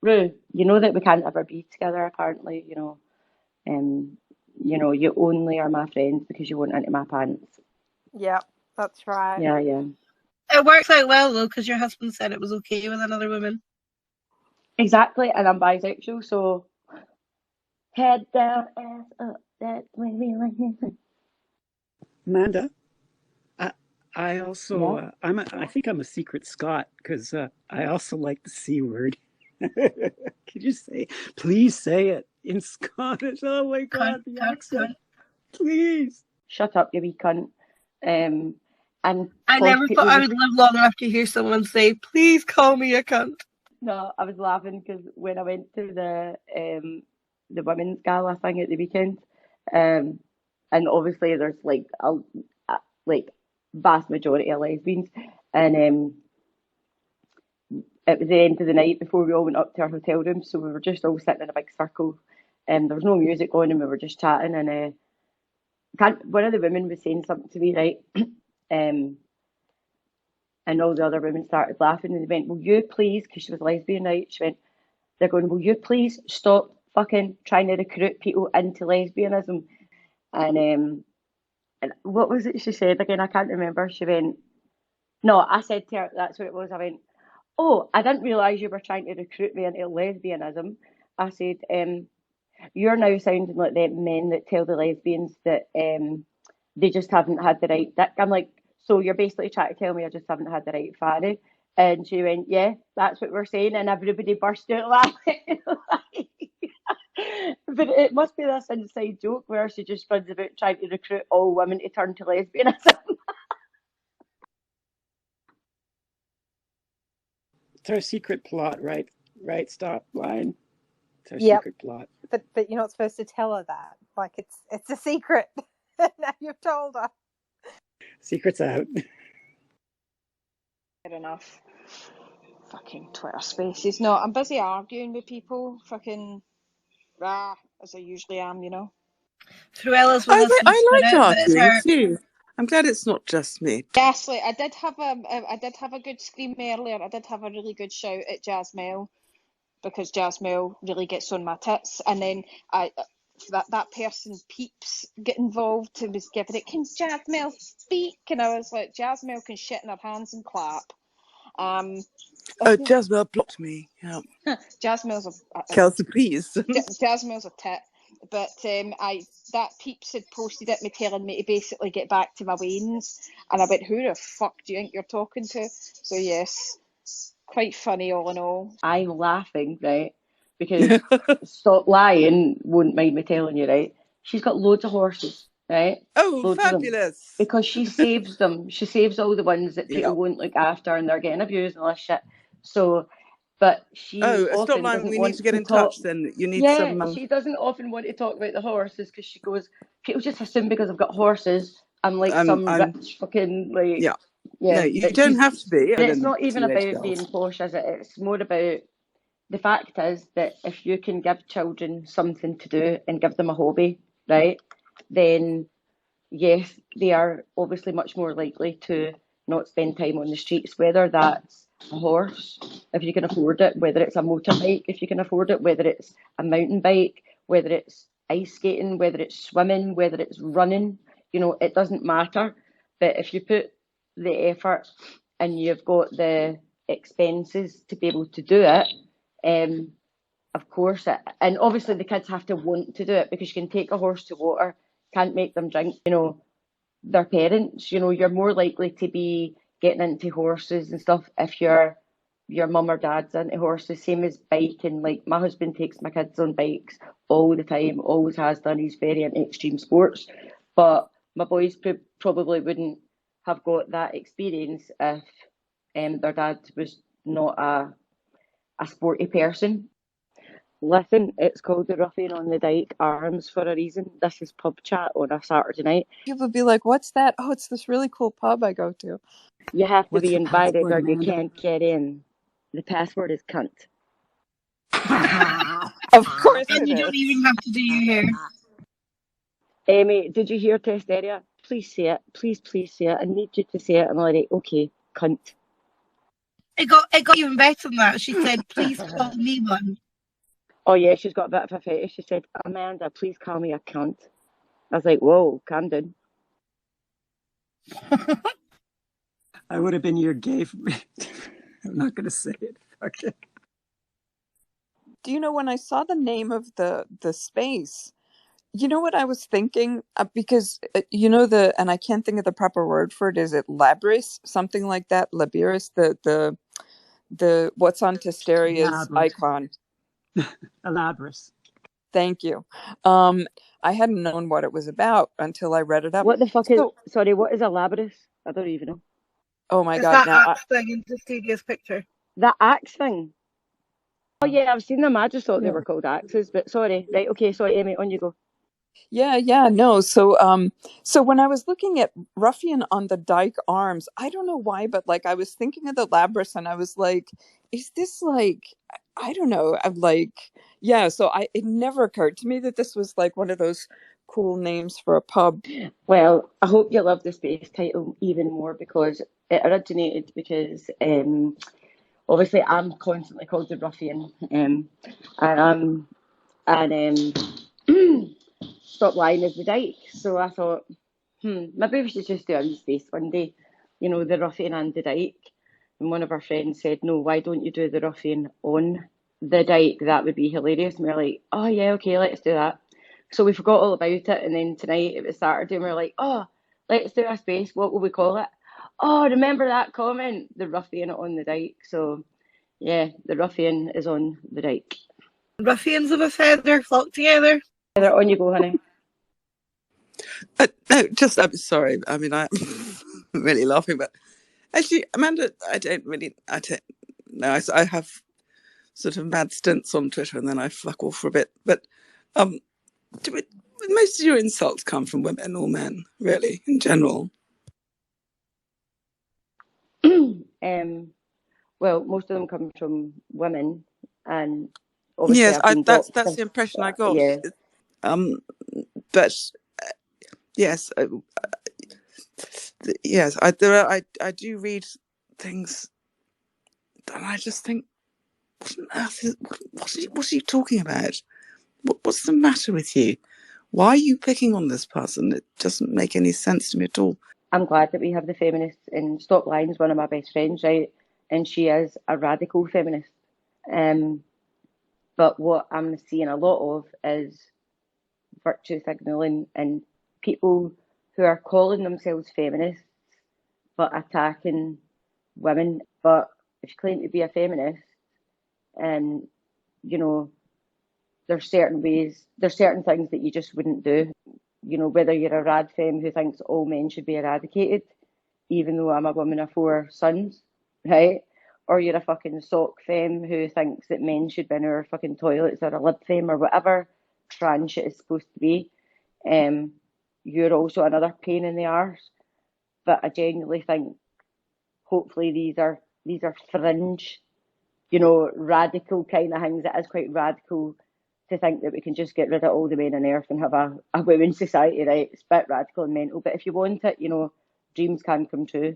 Rue, you know that we can't ever be together, apparently, you only are my friend because you won't into my pants. Yeah, that's right. Yeah, yeah. It works out well though, because your husband said it was okay with another woman. Exactly, and I'm bisexual, so head down, ass up, that's the way we like it. Amanda, I also, Yeah. I think I'm a secret Scot because I also like the C word. Could you please say it in Scottish? Oh my Cunt, God, the cunt, accent, cunt. please. Shut up, you wee cunt. And I posh never thought people I just would live long enough to hear someone say, "Please call me a cunt." no. I was laughing because when I went to the women's gala thing at the weekend, um, and obviously there's like like vast majority of lesbians, and it was the end of the night before we all went up to our hotel room, so we were just all sitting in a big circle, and there was no music on, and we were just chatting, and one of the women was saying something to me, right, um, and all the other women started laughing, and they went, "Will you please?" Because she was lesbian, right? She went, "They're going, will you please stop fucking trying to recruit people into lesbianism?" And what was it she said again? I can't remember. She went, no, I said to her, that's what it was. I went, oh, I didn't realise you were trying to recruit me into lesbianism. I said, you're now sounding like the men that tell the lesbians that they just haven't had the right dick. I'm like, so you're basically trying to tell me I just haven't had the right fanny? And she went, yeah, that's what we're saying. And everybody burst out laughing. But it must be this inside joke where she just runs about trying to recruit all women to turn to lesbianism. It's our secret plot, right? Right, stop line. It's our Yep. secret plot. But you're not supposed to tell her that. Like it's a secret. Now you've told her. Secret's out. Fair enough. Fucking Twitter spaces. No, I'm busy arguing with people. Fucking as I usually am, you know. Fruella's with us in I like spirit, but it's arguing her. too. I'm glad it's not just me. Yes, I did have a good scream earlier. I did have a really good shout at Jasmel because Jasmel really gets on my tits, and then that person Peeps get involved and was giving it, can Jasmel speak? And I was like, Jasmel can shit in her hands and clap. Oh, Jasmine blocked me. Yeah. Jasmel's Kelsey, please. Jasmel's a tit. But that Peeps had posted it, me telling me to basically get back to my wains, and I went, who the fuck do you think you're talking to? So yes, quite funny all in all. I'm laughing, right? Because Stop Lying won't mind me telling you, right? She's got loads of horses, right? Oh, Loads of them. fabulous. Because she saves them. She saves all the ones that people Yep. won't look after and they're getting abused and all this shit. So, but she Stop often lying. doesn't We need want to get to in talk. touch then. You need Yeah, some. she doesn't often want to talk about the horses because she goes, people just assume because I've got horses, I'm like some I'm. rich fucking, like, Yeah. No, yeah. you don't have to be. I But it's don't. not even Teenage about being girls. posh, is it? It's more about the fact is that if you can give children something to do and give them a hobby, right, then yes, they are obviously much more likely to not spend time on the streets, whether that's a horse, if you can afford it, whether it's a motorbike, if you can afford it, whether it's a mountain bike, whether it's ice skating, whether it's swimming, whether it's running, it doesn't matter. But if you put the effort and you've got the expenses to be able to do it, of course, and obviously the kids have to want to do it because you can take a horse to water, can't make them drink, their parents, you're more likely to be getting into horses and stuff if your mum or dad's into horses, same as biking. Like my husband takes my kids on bikes all the time, always has done. He's very into extreme sports, but my boys probably wouldn't have got that experience if their dad was not a sporty person. Listen, it's called the Ruffian on the Dyke Arms for a reason. This is pub chat on a Saturday night. People be like, "What's that?" Oh, it's this really cool pub I go to. You have to What's be the invited password, or you Amanda? can't get in. The password is cunt. Of course And it you is. don't even have to do your hair. Amy, did you hear Testeria? Please say it. Please say it. I need you to say it. I'm like, okay, cunt. It got even better than that. She said, "Please call me one." Oh yeah, she's got a bit of a fetish. She said, Amanda, please call me a cunt. I was like, whoa, calm down. I would have been your gay. I'm not going to say it. Okay. Do you know when I saw the name of the space? You know what I was thinking? Because you know and I can't think of the proper word for it. Is it Labris? Something like that? Labiris? The what's on Testeria's Elaborate. icon. Elaborate. Thank you. I hadn't known what it was about until I read it up. What the fuck is, So, sorry, what is a labradus? I don't even know. oh my It's God! that Now, axe thing in Justinia's picture. That axe thing. Oh yeah, I've seen them. I just thought they yeah. were called axes, but sorry. Right, okay, sorry, Amy, on you go. Yeah, no. So when I was looking at Ruffian on the Dyke arms, I don't know why, but like I was thinking of the Labrys, and I was like, is this like, I don't know, I'm like, yeah. So it never occurred to me that this was like one of those cool names for a pub. Well, I hope you love the space title even more because it originated because obviously I'm constantly called the ruffian, and stop lying is the dyke. So I thought, maybe we should just do a wee space one day, the ruffian and the dyke. And one of our friends said, no, why don't you do the ruffian on the dyke? That would be hilarious. And we were like, oh yeah, okay, let's do that. So we forgot all about it. And then tonight it was Saturday and we were like, oh, let's do a space. What will we call it? Oh, remember that comment? The ruffian on the dyke. So yeah, the ruffian is on the dyke. Ruffians of a feather flock together. On you go, honey. No, just I'm sorry. I mean, I'm really laughing, but actually, Amanda, I don't know. I have sort of mad stints on Twitter, and then I fuck off for a bit. But most of your insults come from women or men, really, in general? Well, most of them come from women, and obviously Yes, I've been that's doxxed. the impression I got. Yeah, Um, but yes, yes, I do read things, and I just think, what on earth what are you talking about? What's the matter with you? Why are you picking on this person? It doesn't make any sense to me at all. I'm glad that we have the feminists. And Stop Lying's one of my best friends, right? And she is a radical feminist. Um, but what I'm seeing a lot of is virtue signalling and people who are calling themselves feminists but attacking women. But if you claim to be a feminist, and you know, there's certain things that you just wouldn't do. Whether you're a rad femme who thinks all men should be eradicated, even though I'm a woman of 4 sons, right? Or you're a fucking sock femme who thinks that men should be in our fucking toilets, or a lib femme, or whatever trans shit is supposed to be. You're also another pain in the arse. But I genuinely think, hopefully, these are fringe, radical kind of things. It is quite radical to think that we can just get rid of all the men on earth and have a women's society, right? It's a bit radical and mental, but if you want it, dreams can come true.